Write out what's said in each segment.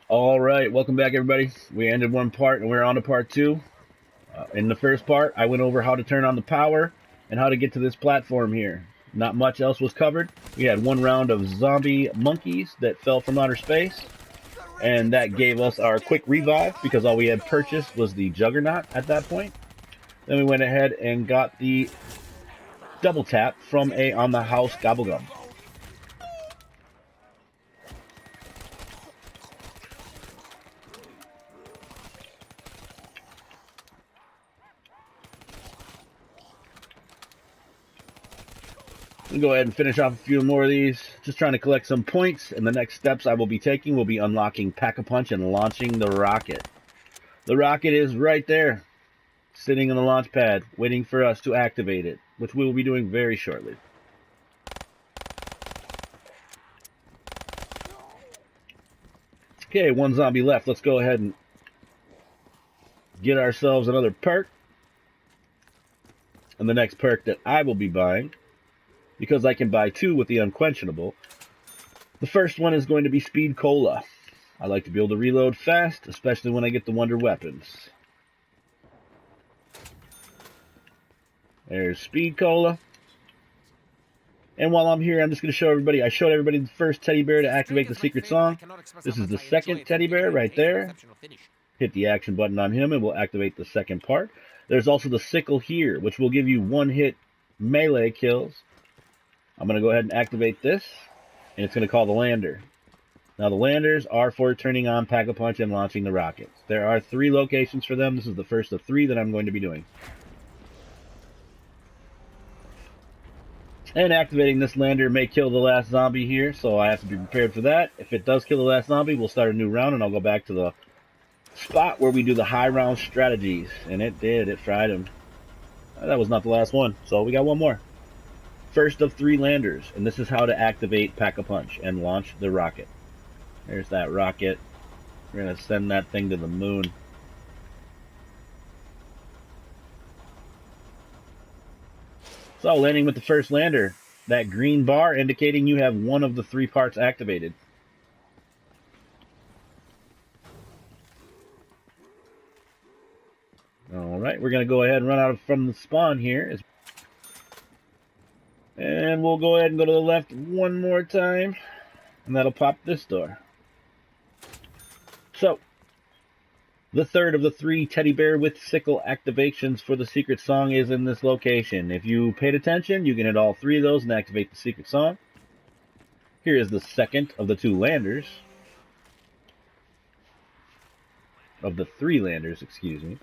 All right, welcome back, everybody. We ended one part and we're on to part two. In the first part, I went over how to turn on the power and how to get to this platform here. Not much else was covered. We had one round of zombie monkeys that fell from outer space, and that gave us our quick revive because all we had purchased was the Juggernaut at that point. Then we went ahead and got the double tap from a on the house gobblegum. We'll go ahead and finish off a few more of these. Just trying to collect some points, and the next steps I will be taking will be unlocking Pack-a-Punch and launching the rocket. The rocket is right there, sitting on the launch pad, waiting for us to activate it, which we will be doing very shortly. Okay, one zombie left. Let's go ahead and get ourselves another perk. And the next perk that I will be buying, because I can buy two with the Unquenchable, the first one is going to be Speed Cola. I like to be able to reload fast, especially when I get the Wonder Weapons. There's Speed Cola. And while I'm here, I'm just going to show everybody, I showed everybody the first teddy bear to activate the secret song. This is the second teddy bear right there. Hit the action button on him and we'll activate the second part. There's also the sickle here, which will give you one-hit melee kills. I'm going to go ahead and activate this, and it's going to call the lander. Now, the landers are for turning on Pack-a-Punch and launching the rockets. There are 3 locations for them. This is the first of 3 that I'm going to be doing. And activating this lander may kill the last zombie here, so I have to be prepared for that. If it does kill the last zombie, we'll start a new round, and I'll go back to the spot where we do the high round strategies. And it did. It fried him. That was not the last one, so we got one more. First of 3 landers, and this is how to activate Pack-a-Punch and launch the rocket. There's that rocket. We're going to send that thing to the moon. So, landing with the first lander. That green bar indicating you have one of the 3 parts activated. Alright, we're going to go ahead and run out from the spawn here. And we'll go ahead and go to the left one more time. And that'll pop this door. So, the third of the 3 teddy bear with sickle activations for the secret song is in this location. If you paid attention, you can hit all 3 of those and activate the secret song. Here is the second of the 2 landers. Of the 3 landers, excuse me.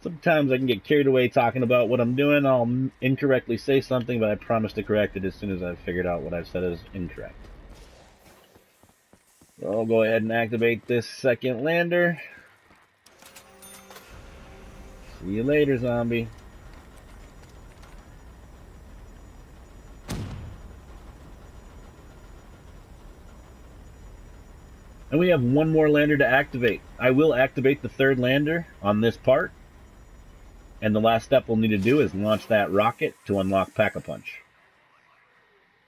Sometimes I can get carried away talking about what I'm doing. I'll incorrectly say something, but I promise to correct it as soon as I've figured out what I've said is incorrect. So I'll go ahead and activate this second lander. See you later, zombie. And we have one more lander to activate. I will activate the 3rd lander on this part. And the last step we'll need to do is launch that rocket to unlock Pack-a-Punch.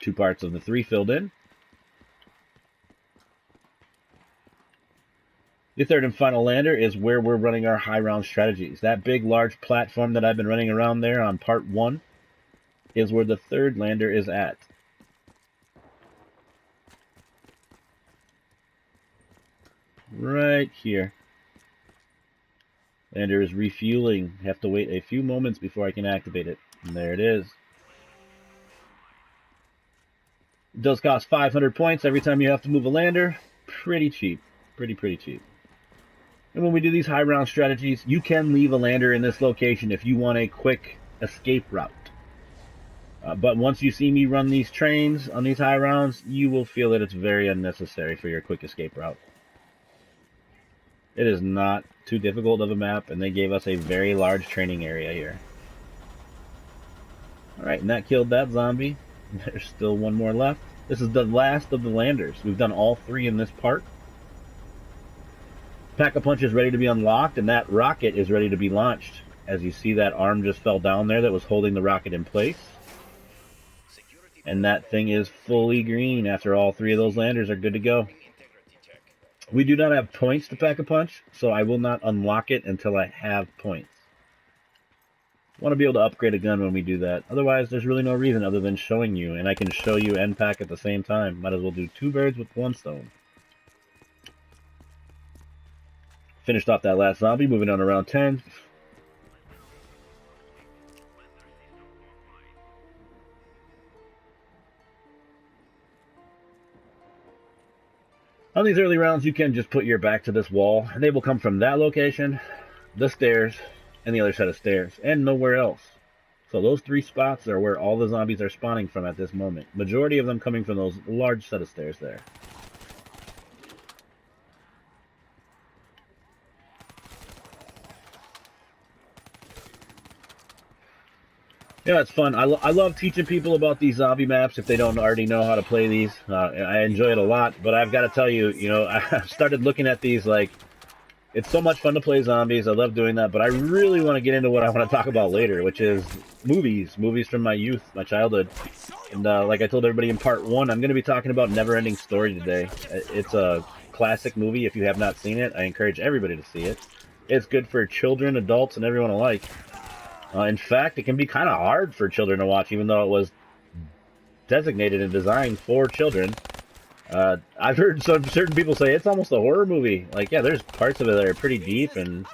2 parts of the 3 filled in. The 3rd and final lander is where we're running our high round strategies. That big, large platform that I've been running around there on part 1 is where the 3rd lander is at. Right here. Lander is refueling. Have to wait a few moments before I can activate it. And there it is. It does cost 500 points every time you have to move a lander. Pretty cheap. Pretty cheap. And when we do these high round strategies, you can leave a lander in this location if you want a quick escape route. But once you see me run these trains on these high rounds, you will feel that it's very unnecessary for your quick escape route. It is not too difficult of a map, and they gave us a very large training area here. Alright, and that killed that zombie. There's still one more left. This is the last of the landers. We've done all 3 in this part. Pack-a-Punch is ready to be unlocked, and that rocket is ready to be launched. As you see, that arm just fell down there that was holding the rocket in place. And that thing is fully green after all 3 of those landers are good to go. We do not have points to Pack-a-Punch, so I will not unlock it until I have points. I want to be able to upgrade a gun when we do that. Otherwise, there's really no reason other than showing you, and I can show you and pack at the same time. Might as well do 2 birds with 1 stone. Finished off that last zombie, moving on to round 10. On these early rounds, you can just put your back to this wall, and they will come from that location, the stairs, and the other set of stairs, and nowhere else. So those 3 spots are where all the zombies are spawning from at this moment. Majority of them coming from those large set of stairs there. Yeah, it's fun. I love teaching people about these zombie maps if they don't already know how to play these. I enjoy it a lot, but I've got to tell you, I've started looking at these like, it's so much fun to play zombies. I love doing that, but I really want to get into what I want to talk about later, which is movies from my youth, my childhood. And like I told everybody in part 1, I'm going to be talking about Never-Ending Story today. It's a classic movie. If you have not seen it, I encourage everybody to see it. It's good for children, adults, and everyone alike. In fact, it can be kind of hard for children to watch, even though it was designated and designed for children. I've heard certain people say it's almost a horror movie. Like, yeah, there's parts of it that are pretty deep and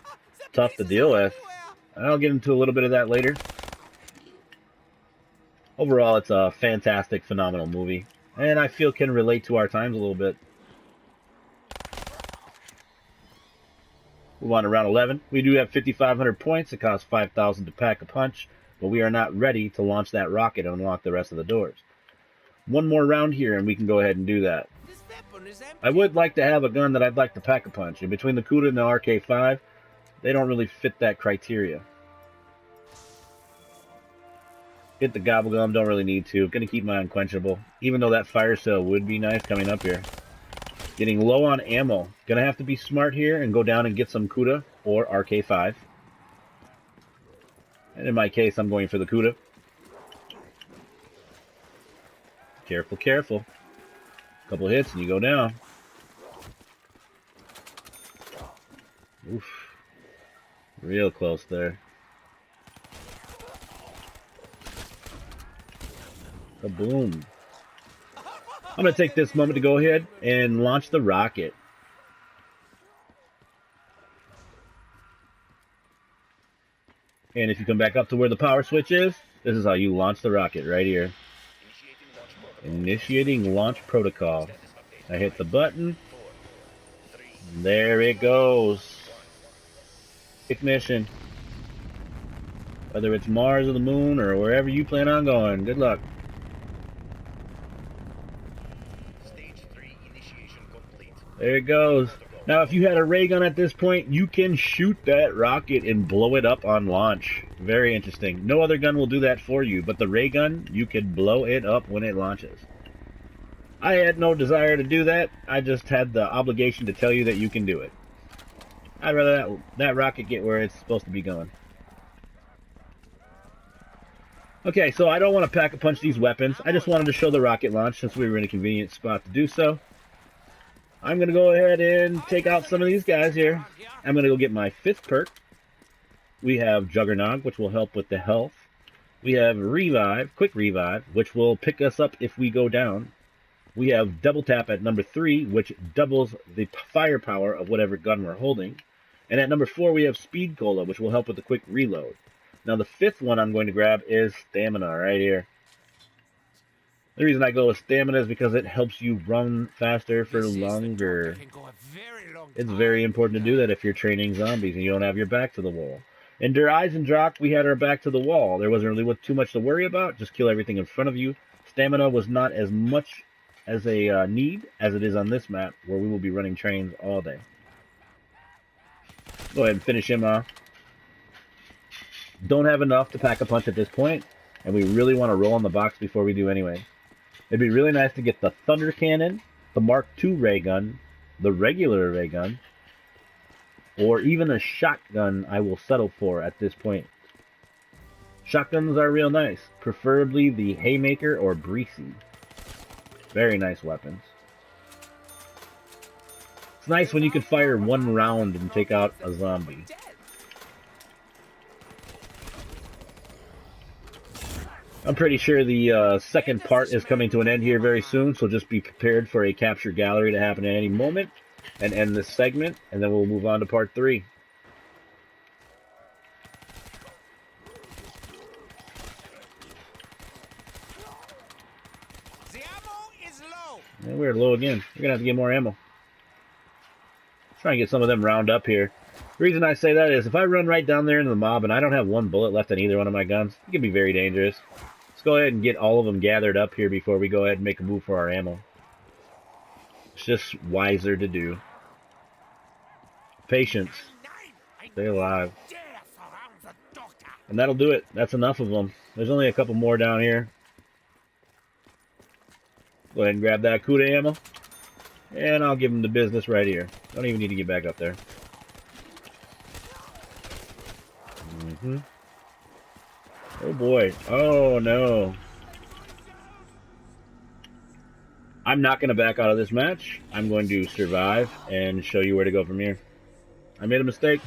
tough to deal with. I'll get into a little bit of that later. Overall, it's a fantastic, phenomenal movie, and I feel can relate to our times a little bit. Move on to round 11. We do have 5,500 points. It costs 5,000 to pack a punch, but we are not ready to launch that rocket and unlock the rest of the doors. One more round here, and we can go ahead and do that. I would like to have a gun that I'd like to pack a punch. And between the Kuda and the RK5, they don't really fit that criteria. Hit the Gobblegum, don't really need to. Gonna keep my Unquenchable, even though that fire sale would be nice coming up here. Getting low on ammo. Gonna have to be smart here and go down and get some Kuda or RK5. And in my case, I'm going for the Kuda. Careful, careful. Couple hits and you go down. Oof. Real close there. Kaboom. I'm going to take this moment to go ahead and launch the rocket. And if you come back up to where the power switch is, this is how you launch the rocket right here. Initiating launch protocol. I hit the button. There it goes. Ignition. Whether it's Mars or the moon or wherever you plan on going, good luck. There it goes. Now, if you had a ray gun at this point, you can shoot that rocket and blow it up on launch. Very interesting. No other gun will do that for you, but the ray gun, you can blow it up when it launches. I had no desire to do that. I just had the obligation to tell you that you can do it. I'd rather that rocket get where it's supposed to be going. Okay, so I don't want to pack a punch these weapons. I just wanted to show the rocket launch since we were in a convenient spot to do so. I'm going to go ahead and take out some of these guys here. I'm going to go get my 5th perk. We have Juggernog, which will help with the health. We have Revive, Quick Revive, which will pick us up if we go down. We have Double Tap at number 3, which doubles the firepower of whatever gun we're holding. And at number 4, we have Speed Cola, which will help with the quick reload. Now, the 5th one I'm going to grab is Stamina right here. The reason I go with Stamina is because it helps you run faster for longer. It's very important to do that if you're training zombies and you don't have your back to the wall. In Der Eisendrache, we had our back to the wall. There wasn't really too much to worry about. Just kill everything in front of you. Stamina was not as much as a need as it is on this map, where we will be running trains all day. Go ahead and finish him off. Don't have enough to pack a punch at this point, and we really want to roll on the box before we do anyway. It'd be really nice to get the Thunder Cannon, the Mark II ray gun, the regular ray gun, or even a shotgun I will settle for at this point. Shotguns are real nice, preferably the Haymaker or Breezy. Very nice weapons. It's nice when you can fire one round and take out a zombie. I'm pretty sure the second part is coming to an end here very soon, so just be prepared for a capture gallery to happen at any moment and end this segment, and then we'll move on to part 3. The ammo is low. And we're low again. We're going to have to get more ammo. Try and get some of them round up here. The reason I say that is if I run right down there into the mob and I don't have one bullet left on either one of my guns, it can be very dangerous. Let's go ahead and get all of them gathered up here before we go ahead and make a move for our ammo. It's just wiser to do. Patience. Stay alive. And that'll do it. That's enough of them. There's only a couple more down here. Go ahead and grab that Kuda ammo. And I'll give them the business right here. Don't even need to get back up there. Oh boy. Oh no. I'm not going to back out of this match. I'm going to survive and show you where to go from here. I made a mistake.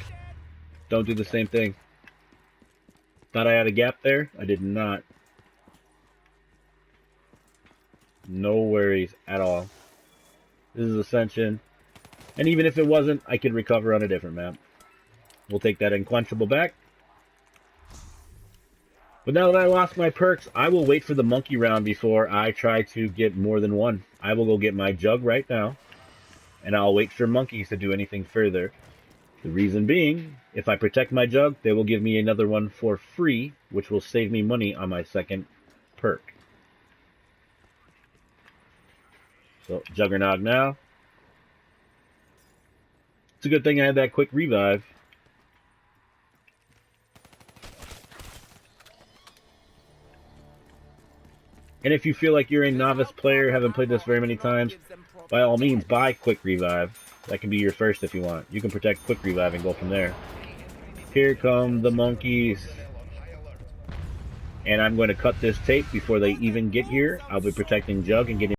Don't do the same thing. Thought I had a gap there. I did not. No worries at all. This is Ascension. And even if it wasn't, I could recover on a different map. We'll take that Unquenchable back. But now that I lost my perks, I will wait for the monkey round before I try to get more than one. I will go get my jug right now, and I'll wait for monkeys to do anything further. The reason being, if I protect my jug, they will give me another one for free, which will save me money on my second perk. So, Juggernog now. It's a good thing I had that quick revive. And if you feel like you're a novice player, haven't played this very many times, by all means, buy Quick Revive. That can be your first if you want. You can protect Quick Revive and go from there. Here come the monkeys. And I'm going to cut this tape before they even get here. I'll be protecting Jug and getting